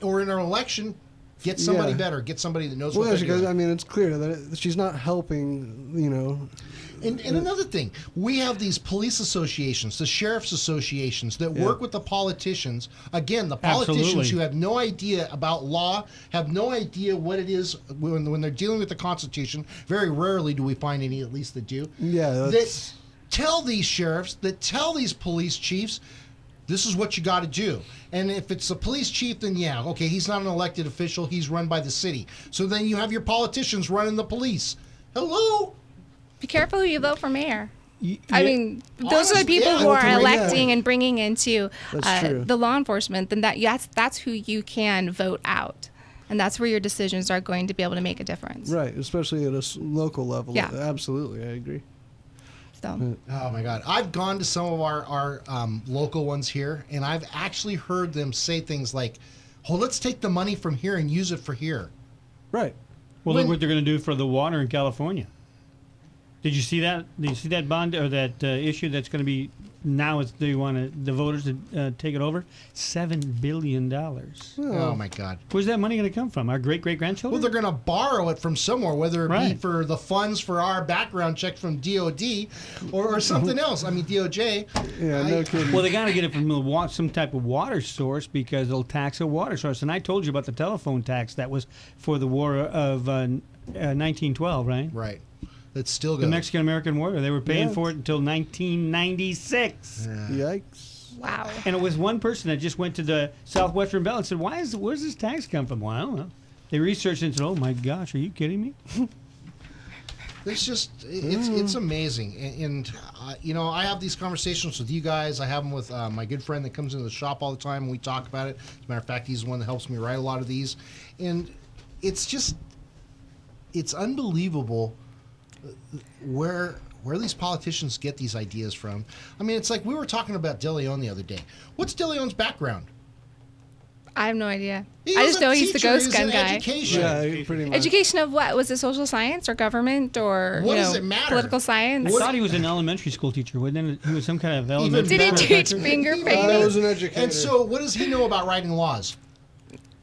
Or in an election, get somebody better. Get somebody that knows what they're doing. I mean, it's clear that she's not helping, you know. And another thing, we have these police associations, the sheriff's associations that work with the politicians. Again, the politicians Absolutely. who have no idea about law, have no idea what it is when they're dealing with the Constitution. Very rarely do we find any, at least, that do. Yeah, that tell these sheriffs, that tell these police chiefs, this is what you got to do. And if it's a police chief, then yeah, okay, he's not an elected official. He's run by the city. So then you have your politicians running the police. Hello? Be careful who you vote for mayor. I mean, those are the Honestly, people yeah, who are ultimately, electing and bringing into That's true. the law enforcement. Then that's who you can vote out, and that's where your decisions are going to be able to make a difference. Right, especially at a local level. Yeah. Absolutely, I agree. So, Oh my God! I've gone to some of our local ones here, and I've actually heard them say things like, "Oh, let's take the money from here and use it for here." Right. Well, look what they're going to do for the water in California. Did you see that? Did you see that bond or that issue that's going to be now? They want the voters to take it over. $7 billion. Oh my God! Where's that money going to come from? Our great Well, grandchildren? they're going to borrow it from somewhere, whether it be Right. for the funds for our background check from DOD or something else. I mean, DOJ. Yeah, no kidding. Well, they got to get it from some type of water source because they'll tax a water source. And I told you about the telephone tax that was for the War of 1912, right? Right. That's still The good. Mexican-American War. They were paying for it until 1996. Yikes. wow. And it was one person that just went to the Southwestern Bell and said, where's this tax come from? Well, I don't know. They researched it and said, oh my gosh, are you kidding me? It's just, it's amazing. And you know, I have these conversations with you guys. I have them with my good friend that comes into the shop all the time, and we talk about it. As a matter of fact, he's the one that helps me write a lot of these. And it's just, it's unbelievable where these politicians get these ideas from. I mean, it's like we were talking about De Leon the other day. What's De Leon's background? I have no idea. He I was just a know he's the teacher. ghost He's gun in guy. Education. Yeah, pretty much. Education of what? Was it social science or government or What does it matter? political I science? thought he was an elementary school teacher. Wasn't he was some kind of elementary Did he school teach teacher? finger I painting? was an educator. And so, what does he know about writing laws?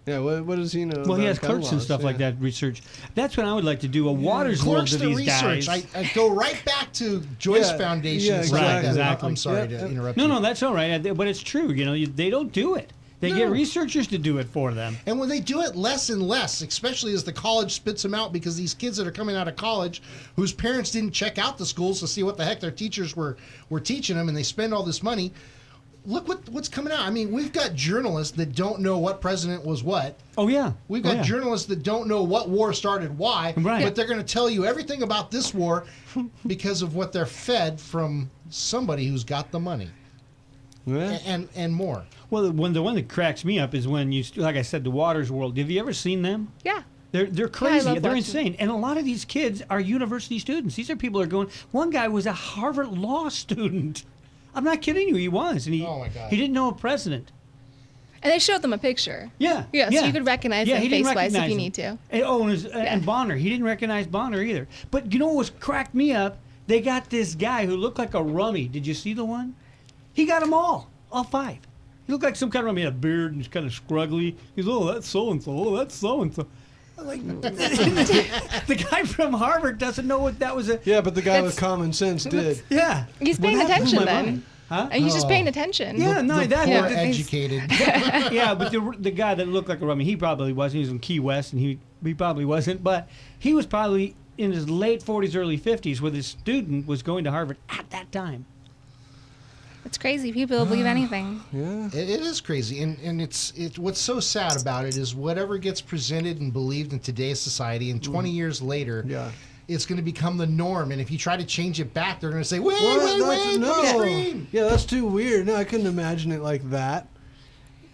Yeah, what does he know? Well, he about has clerks and bylaws? stuff like Yeah. that research. That's what I would like to do, a Waters World Clerks to to these research. guys. I go right back to Joyce Yeah, Foundation. yeah, and stuff like that. exactly. I'm sorry Yeah. to interrupt No, you. no, that's all right. But it's true. You know, they don't do it. They get researchers to do it for them. And when they do it less and less, especially as the college spits them out, because these kids that are coming out of college, whose parents didn't check out the schools to see what the heck their teachers were teaching them, and they spend all this money. Look what's coming out. I mean, we've got journalists that don't know what president was what. Oh, yeah. We've got Oh, yeah. journalists that don't know what war started why, Right. but they're going to tell you everything about this war because of what they're fed from somebody who's got the money. Yeah. And more. Well, the one that cracks me up is when like I said, the Waters World. Have you ever seen them? Yeah. They're crazy. love They're watching. insane. And a lot of these kids are university students. These are people who are going. One guy was a Harvard law student. I'm not kidding you. He was, and Oh, my God. he didn't know a president. And they showed them a picture. Yeah. Yeah, so you could recognize Yeah, them he didn't face-wise if recognize you him. need to. And, and Bonner. He didn't recognize Bonner either. But you know what was cracked me up? They got this guy who looked like a rummy. Did you see the one? He got them all five. He looked like some kind of rummy. He had a beard and he's kind of scruggly. He's, oh, that's so-and-so. Oh, that's so-and-so. Like, the guy from Harvard doesn't know what that was. Yeah, but the guy with common sense did. Yeah. He's What paying happened to attention my then. mind? Huh? And he's just paying attention. Yeah, no, that Poor but the things- educated. Yeah, but the guy that looked like a rummy, he probably wasn't. He was from Key West, and he probably wasn't. But he was probably in his late 40s, early 50s, where this student was going to Harvard at that time. It's crazy. People will believe anything. Yeah. It is crazy, and it's what's so sad about it is whatever gets presented and believed in today's society, and 20 years later, it's going to become the norm. And if you try to change it back, they're going to say, "Wait, no. extreme." Yeah, that's too weird. No, I couldn't imagine it like that.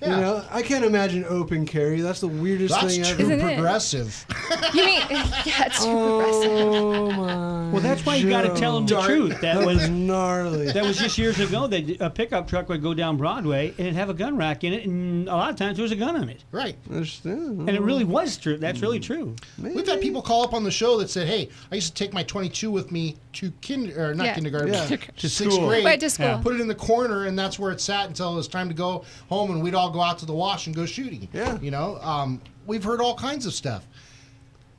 Yeah. You know, I can't imagine open carry. That's the weirdest thing ever. That's too progressive. You mean, yeah, it's too Oh my! Well, that's why you got to tell them the truth. That was gnarly. That was just years ago. That a pickup truck would go down Broadway and it'd have a gun rack in it, and a lot of times there was a gun on it. Right. And it really was true. That's really true. We've had people call up on the show that said, "Hey, I used to take my 22 with me to kindergarten, To sixth school. grade, Right, to school. put it in the corner, and that's where it sat until it was time to go home, and we'd all go out to the wash and go shooting." Yeah. You know, we've heard all kinds of stuff.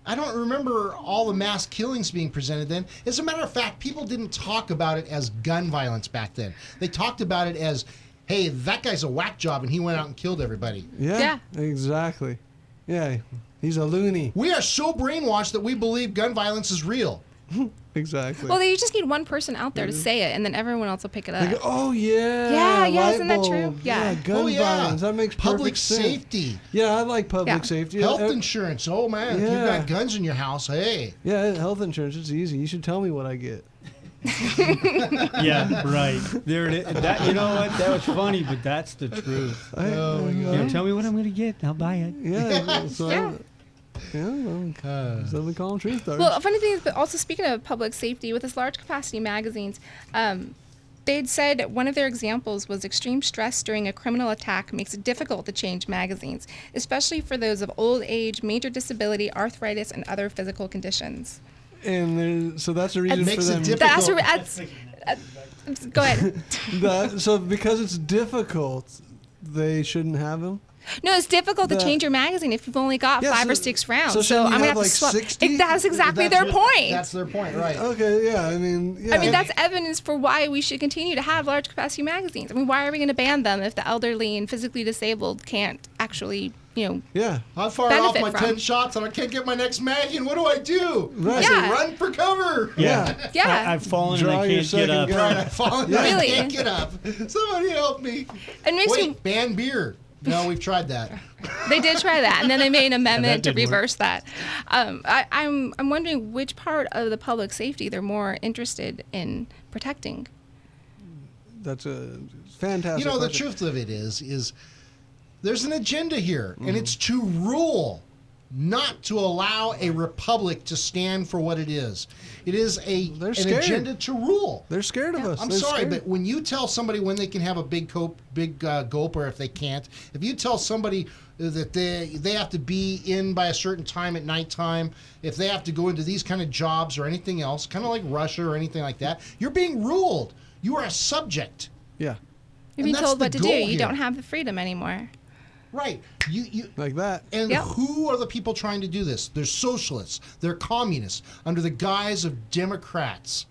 I don't remember all the mass killings being presented then. As a matter of fact, people didn't talk about it as gun violence back then. They talked about it as, "Hey, that guy's a whack job, and he went out and killed everybody." Yeah. Exactly. Yeah. He's a loony. We are so brainwashed that we believe gun violence is real. Exactly. Well, you just need one person out there to say it, and then everyone else will pick it up. Like, oh yeah. Yeah, light isn't that true? bulb. Yeah. Gun violence. That makes Public perfect sense. safety. Yeah, I like public safety. Health insurance. Oh man, if you've Yeah. got guns in your house, hey. Yeah, health insurance. It's easy. You should tell me what I get. Yeah, right. There it is. That, you know what? That was funny, but that's the truth. Oh my You God. know, tell me what I'm going to get. I'll buy it. Yeah. So, so we call them truth stars. Well, a funny thing is, but also speaking of public safety, with this large capacity magazines, they'd said one of their examples was extreme stress during a criminal attack makes it difficult to change magazines, especially for those of old age, major disability, arthritis, and other physical conditions. And so that's the reason for them. Go ahead. So because it's difficult, they shouldn't have them. No, it's difficult to change your magazine if you've only got 5 or 6 rounds. So So I'm shouldn't you gonna have, have like, to swap. 60? That's exactly their point. That's their point, right? Okay, yeah. I mean, yeah. I mean, that's evidence for why we should continue to have large capacity magazines. I mean, why are we going to ban them if the elderly and physically disabled can't actually, Yeah. I'm fired off benefit my from. 10 shots and I can't get my next mag in. What do I do? Right. I say, Yeah. run for cover. Yeah. Yeah. I've fallen Draw and I your can't get up. second Right, gun. I've fallen Yeah. and I Really? can't get up. Somebody help me. It makes me. Wait, ban beer. No, we've tried that. They did try that, and then they made an amendment to didn't work. reverse that. I'm wondering which part of the public safety they're more interested in protecting. That's a fantastic. You know, the question. truth of it is there's an agenda here, and it's to rule, not to allow a republic to stand for what it is. It is an scared. agenda to rule. They're scared of us. I'm They're sorry, scared. but when you tell somebody when they can have a big gulp, or if they can't, if you tell somebody that they have to be in by a certain time at nighttime, if they have to go into these kind of jobs or anything else, kind of like Russia or anything like that, you're being ruled. You are a subject. Yeah. You're And being that's told the what to do. goal You here. don't have the freedom anymore. Right. You like that. And Yep. who are the people trying to do this? They're socialists. They're communists under the guise of Democrats.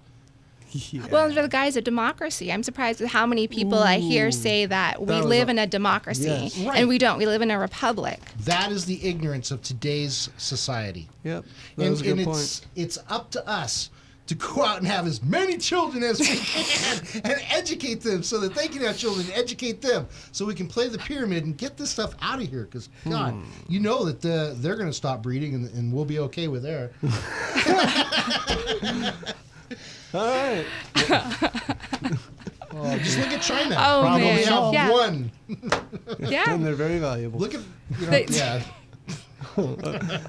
Yeah. Well, under the guise of democracy, I'm surprised with how many people I hear say that we That was live in a democracy, Yes. Right. and we don't. We live in a republic. That is the ignorance of today's society. Yep. That was a good point. It's up to us to go out and have as many children as we can and educate them so that they can have children and educate them so we can play the pyramid and get this stuff out of here because, God, you know that they're going to stop breeding and we'll be okay with there. All right. Oh, just look at China. Oh, Probably man. have Yeah. one. Yeah. And they're very valuable. Look at, They- yeah.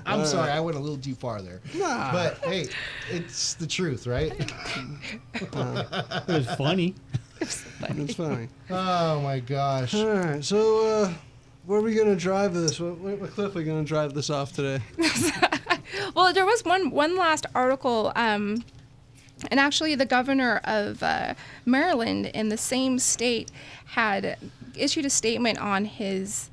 I'm sorry, I went a little too far there. Nah. But hey, it's the truth, right? It was funny. It's funny. Oh my gosh. All right. So, where are we gonna drive this? What cliff are we gonna drive this off today? Well, there was one last article, and actually the governor of Maryland in the same state had issued a statement on his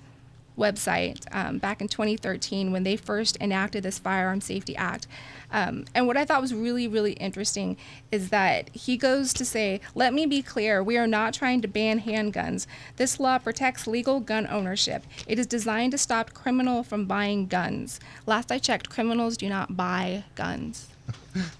website back in 2013 when they first enacted this Firearm Safety Act. And what I thought was really, really interesting is that he goes to say, "Let me be clear, we are not trying to ban handguns. This law protects legal gun ownership. It is designed to stop criminal from buying guns. Last I checked, criminals do not buy guns."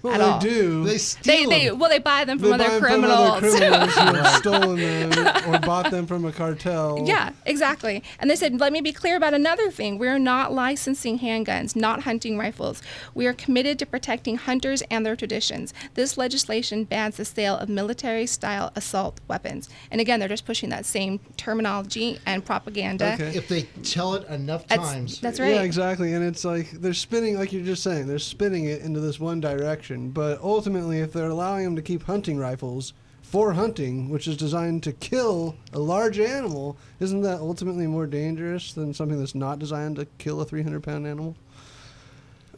Well, at they all. do. They steal them. They buy them from They buy other them criminals. from other criminals who have stolen them or bought them from a cartel. Yeah, exactly. And they said, let me be clear about another thing. We are not licensing handguns, not hunting rifles. We are committed to protecting hunters and their traditions. This legislation bans the sale of military-style assault weapons. And again, they're just pushing that same terminology and propaganda. Okay. If they tell it enough times. That's right. Yeah, exactly. And it's like they're spinning, like you're just saying, they're spinning it into this one direction. But ultimately, if they're allowing them to keep hunting rifles for hunting, which is designed to kill a large animal, isn't that ultimately more dangerous than something that's not designed to kill a 300-pound animal?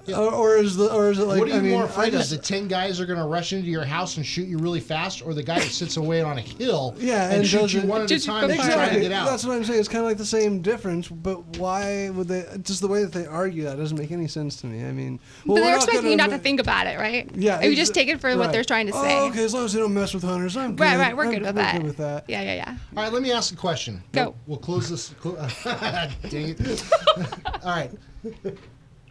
Yeah. Or is it like? What are you more afraid I of? The 10 guys are going to rush into your house and shoot you really fast, or the guy that sits away on a hill and shoots you one at a time and try to get out? That's what I'm saying. It's kind of like the same difference, but why would they? Just the way that they argue that doesn't make any sense to me. I mean, but they're expecting you not to think about it, right? Yeah. Or you just take it for what they're trying to say. Oh, okay. As long as they don't mess with hunters, I'm good. Right. We're good with that. Good with that. Yeah. All right, let me ask a question. Go. We'll close this. Dang it. All right.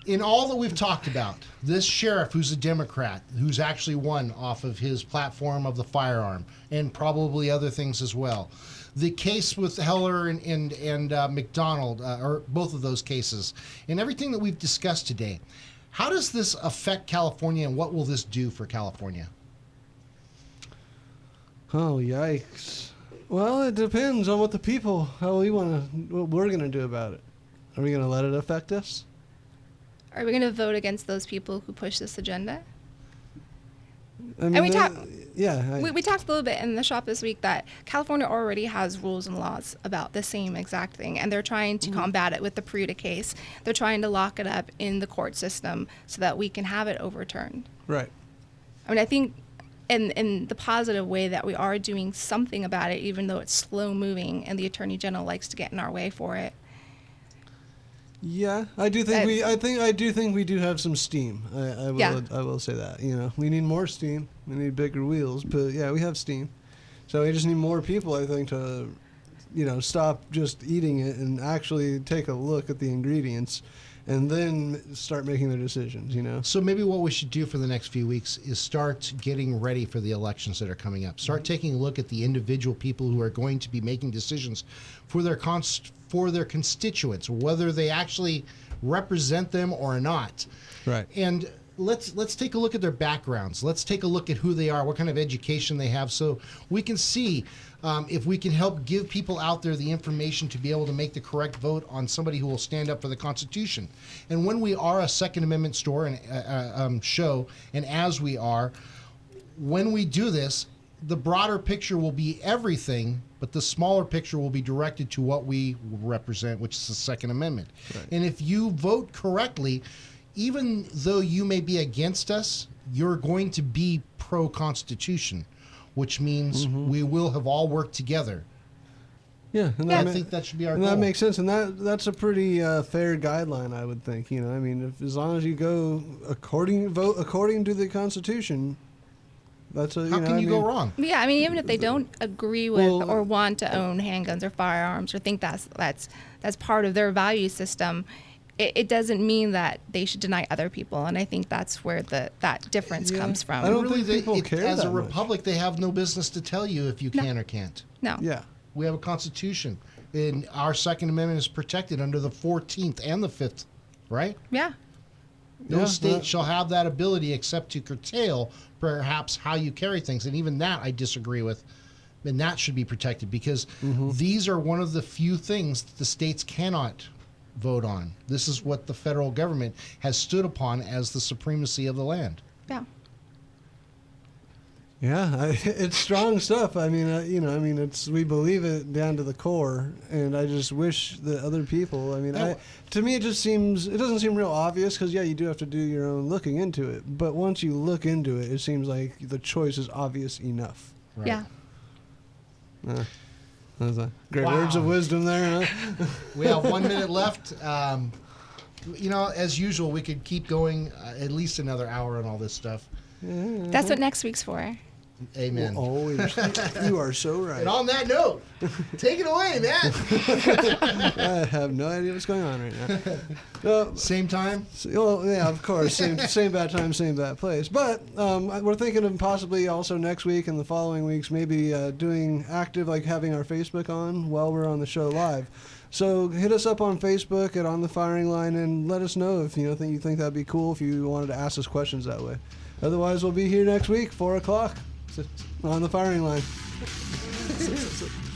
In all that we've talked about, this sheriff who's a Democrat, who's actually won off of his platform of the firearm, and probably other things as well. The case with Heller and McDonald, or both of those cases, and everything that we've discussed today, how does this affect California, and what will this do for California? Oh, yikes. Well, it depends on what what we're going to do about it. Are we going to let it affect us? Are we going to vote against those people who push this agenda? I mean, And we talked a little bit in the shop this week that California already has rules and laws about the same exact thing, and they're trying to combat it with the Pruda case. They're trying to lock it up in the court system so that we can have it overturned. Right. I mean, I think in the positive way that we are doing something about it, even though it's slow moving, and the Attorney General likes to get in our way for it. Yeah, I do think we do have some steam. I will say that. You know, we need more steam. We need bigger wheels, but yeah, we have steam. So we just need more people, I think, to, stop just eating it and actually take a look at the ingredients, and then start making their decisions. So maybe what we should do for the next few weeks is start getting ready for the elections that are coming up. Start taking a look at the individual people who are going to be making decisions for their constituents, whether they actually represent them or not. Right. And let's take a look at their backgrounds. Let's take a look at who they are, what kind of education they have, so we can see if we can help give people out there the information to be able to make the correct vote on somebody who will stand up for the Constitution. And when we are a Second Amendment store and show, and as we are, when we do this, the broader picture will be everything, but the smaller picture will be directed to what we represent, which is the Second Amendment. Right. And if you vote correctly, even though you may be against us, you're going to be pro-Constitution, which means we will have all worked together. Yeah, and I think that should be our goal. That makes sense, and that's a pretty fair guideline, I would think. I mean, as long as you go vote according to the Constitution. How can you go wrong? Yeah, I mean, even if they don't agree with or want to own handguns or firearms or think that's part of their value system, it doesn't mean that they should deny other people. And I think that's where that difference comes from. I don't think people care as that a republic, they have no business to tell you if you can or can't. No. Yeah. We have a Constitution, and our Second Amendment is protected under the 14th and the 5th, right? Yeah. No state shall have that ability except to curtail perhaps how you carry things. And even that I disagree with. And that should be protected because these are one of the few things that the states cannot vote on. This is what the federal government has stood upon as the supremacy of the land. Yeah. Yeah, it's strong stuff. I mean, we believe it down to the core, and I just wish that other people. I mean, to me, it doesn't seem real obvious because you do have to do your own looking into it. But once you look into it, it seems like the choice is obvious enough. Right. Yeah. Those are great words of wisdom there. Huh? We have 1 minute left. As usual, we could keep going at least another hour on all this stuff. That's what next week's for. Amen. You are so right. And on that note, take it away, Matt. I have no idea what's going on right now. Same time? Well, yeah, of course. Same bad time, same bad place. But we're thinking of possibly also next week and the following weeks maybe doing active, like having our Facebook on while we're on the show live. So hit us up on Facebook at On the Firing Line and let us know if you think that'd be cool if you wanted to ask us questions that way. Otherwise, we'll be here next week, 4 o'clock, on the Firing Line.